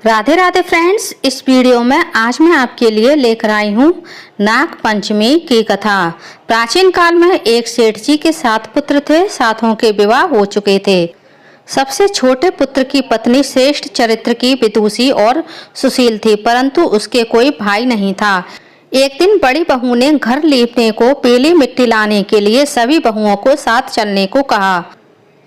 Radhe Radhe friends, इस video में आज मैं आपके लिए लेकर आई हूँ नाग पंचमी की कथा। प्राचीन काल में एक सेठ जी के 7 पुत्र थे। सातों के विवाह हो चुके थे। सबसे छोटे पुत्र की पत्नी श्रेष्ठ चरित्र की विदुषी और सुशील थी, परंतु उसके कोई भाई नहीं था। एक दिन बड़ी बहू ने घर लीपने को पीली मिट्टी लाने के लिए सभी बहुओं को साथ चलने को कहा,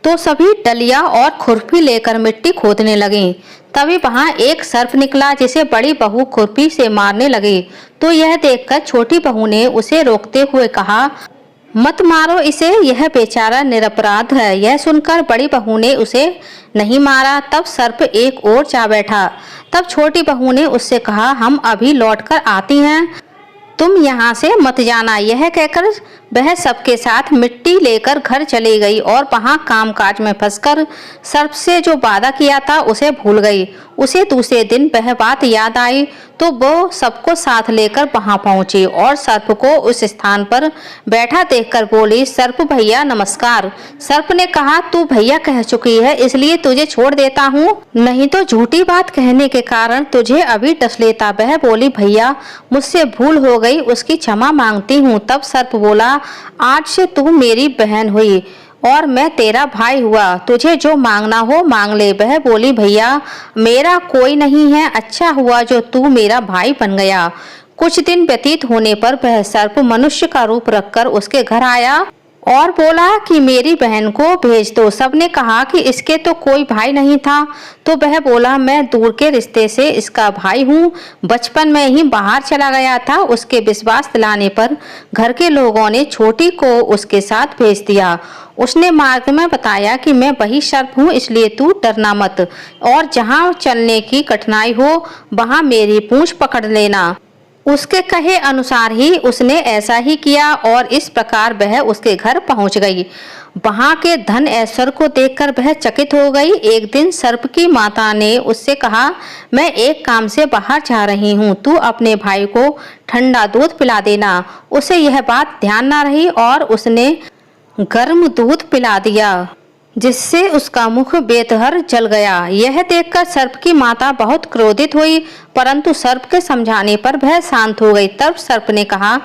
तो सभी डलिया और खुरपी लेकर मिट्टी खोदने लगी। तभी वहां एक सर्प निकला जिसे बड़ी बहू खुरपी से मारने लगी। तो यह देखकर छोटी बहू ने उसे रोकते हुए कहा, मत मारो इसे, यह बेचारा निरपराध है। यह सुनकर बड़ी बहू ने उसे नहीं मारा। तब सर्प एक ओर जा बैठा। तब छोटी बहू ने उससे कहा, हम अभी लौटकर आती हैं, तुम यहाँ से मत जाना। यह कहकर वह सबके साथ मिट्टी लेकर घर चली गई और वहाँ कामकाज में फंसकर सर्प से जो वादा किया था उसे भूल गई। उसे दूसरे दिन वह बात याद आई तो वो सबको साथ लेकर वहाँ पहुंची और सर्प को उस स्थान पर बैठा देखकर बोली, सर्प भैया नमस्कार। सर्प ने कहा, तू भैया कह चुकी है इसलिए तुझे छोड़ देता हूँ, नहीं तो झूठी बात कहने के कारण तुझे अभी डस लेता। वह बोली, भैया मुझसे भूल हो गई, उसकी क्षमा मांगती हूँ। तब सर्प बोला, आज से तू मेरी बहन हुई और मैं तेरा भाई हुआ, तुझे जो मांगना हो मांग ले। वह बोली, भैया मेरा कोई नहीं है, अच्छा हुआ जो तू मेरा भाई बन गया। कुछ दिन व्यतीत होने पर वह सर्प मनुष्य का रूप रखकर उसके घर आया और बोला कि मेरी बहन को भेज दो। सबने कहा कि इसके तो कोई भाई नहीं था। तो वह बोला, मैं दूर के रिश्ते से इसका भाई हूँ, बचपन में ही बाहर चला गया था। उसके विश्वास दिलाने पर घर के लोगों ने छोटी को उसके साथ भेज दिया। उसने मार्ग में बताया कि मैं वही सर्प हूँ, इसलिए तू डरना मत और जहाँ चलने की कठिनाई हो वहाँ मेरी पूंछ पकड़ लेना। उसके कहे अनुसार ही उसने ऐसा ही किया और इस प्रकार वह उसके घर पहुंच गई। वहां के धन ऐश्वर्य को देखकर वह चकित हो गई। एक दिन सर्प की माता ने उससे कहा, मैं एक काम से बाहर जा रही हूँ, तू अपने भाई को ठंडा दूध पिला देना। उसे यह बात ध्यान न रही और उसने गर्म दूध पिला दिया, जिससे उसका मुख बेतहर जल गया। यह देखकर सर्प की माता बहुत क्रोधित हुई, परंतु सर्प के समझाने पर वह शांत हो गई। तब सर्प ने कहा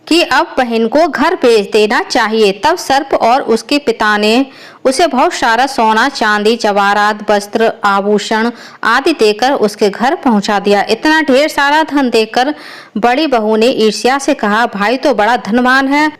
कि अब बहन को घर भेज देना चाहिए। तब सर्प और उसके पिता ने उसे बहुत सारा सोना, चांदी, जवाहरात, वस्त्र, आभूषण आदि देकर उसके घर पहुंचा दिया। इतना ढेर सारा धन देखकर बड़ी बहू ने ईर्ष्या से कहा, भाई तो बड़ा धनवान है,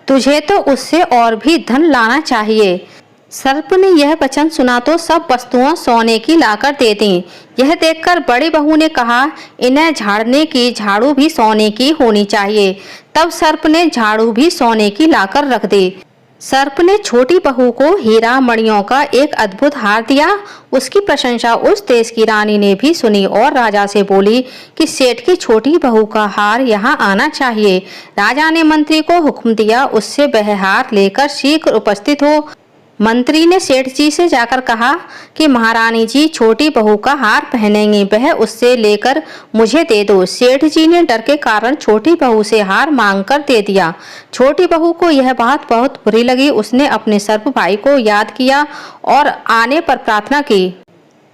तुझे तो उससे और भी धन लाना चाहिए। सर्प ने यह वचन सुना तो सब वस्तुएं सोने की लाकर दे दी। यह देखकर बड़ी बहू ने कहा, इन्हें झाड़ने की झाड़ू भी सोने की होनी चाहिए। तब सर्प ने झाड़ू भी सोने की लाकर रख दी। सर्प ने छोटी बहू को हीरा मणियों का एक अद्भुत हार दिया। उसकी प्रशंसा उस देश की रानी ने भी सुनी और राजा से बोली कि सेठ की छोटी बहू का हार यहाँ आना चाहिए। राजा ने मंत्री को हुक्म दिया, उससे वह हार लेकर शीघ्र उपस्थित हो। मंत्री ने सेठ जी से जाकर कहा कि महारानी जी छोटी बहू का हार पहनेंगी, वह उससे लेकर मुझे दे दो। सेठ जी ने डर के कारण छोटी बहू से हार मांगकर दे दिया। छोटी बहू को यह बात बहुत बुरी लगी। उसने अपने सर्प भाई को याद किया और आने पर प्रार्थना की,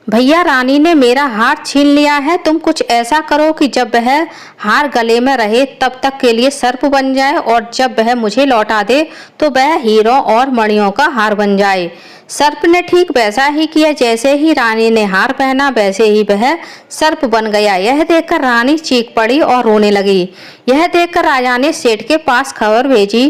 भैया रानी ने मेरा हार छीन लिया है, तुम कुछ ऐसा करो कि जब वह हार गले में रहे तब तक के लिए सर्प बन जाए और जब वह मुझे लौटा दे तो वह हीरों और मणियों का हार बन जाए। सर्प ने ठीक वैसा ही किया। जैसे ही रानी ने हार पहना वैसे ही वह सर्प बन गया। यह देखकर रानी चीख पड़ी और रोने लगी। यह देखकर राजा ने सेठ के पास खबर भेजी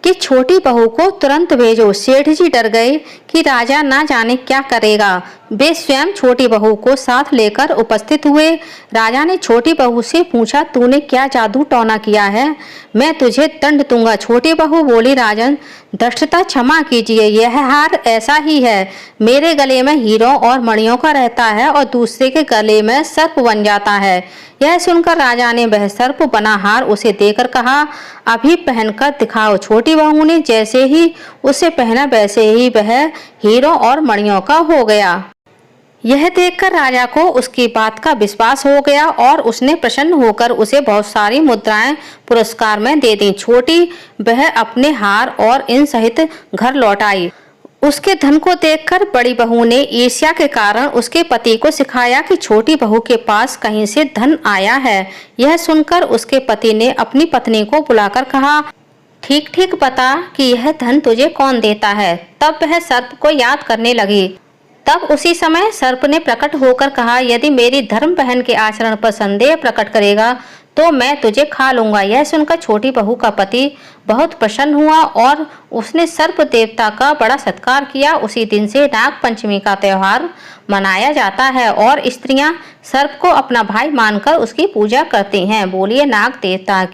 कि छोटी बहू को तुरंत भेजो। सेठ जी डर गए कि राजा ना जाने क्या करेगा। वे स्वयं छोटी बहू को साथ लेकर उपस्थित हुए। राजा ने छोटी बहू से पूछा, तूने क्या जादू टोना किया है, मैं तुझे दंड दूंगा। छोटी बहू बोली, राजन धृष्टता क्षमा कीजिए, यह हार ऐसा ही है, मेरे गले में हीरों और मणियों का रहता है और दूसरे के गले में सर्प बन जाता है। यह सुनकर राजा ने वह सर्प बना हार उसे देकर कहा, अभी पहनकर दिखाओ। छोटी बहू ने जैसे ही उसे पहना वैसे ही वह हीरों और मणियों का हो गया। यह देखकर राजा को उसकी बात का विश्वास हो गया और उसने प्रसन्न होकर उसे बहुत सारी मुद्राएं पुरस्कार में दे दी। छोटी वह अपने हार और इन सहित घर लौट आई। उसके धन को देखकर बड़ी बहू ने ईर्ष्या के कारण उसके पति को सिखाया कि छोटी बहू के पास कहीं से धन आया है। यह सुनकर उसके पति ने अपनी पत्नी को बुलाकर कहा, ठीक ठीक बता कि यह धन तुझे कौन देता है। तब वह सर्प को याद करने लगी। तब उसी समय सर्प ने प्रकट होकर कहा, यदि मेरी धर्म बहन के आचरण पर संदेह प्रकट करेगा तो मैं तुझे खा लूंगा। यह सुनकर छोटी बहू का पति बहुत प्रसन्न हुआ और उसने सर्प देवता का बड़ा सत्कार किया। उसी दिन से नाग पंचमी का त्योहार मनाया जाता है और स्त्रियां सर्प को अपना भाई मानकर उसकी पूजा करती हैं। बोलिए नाग देवता की।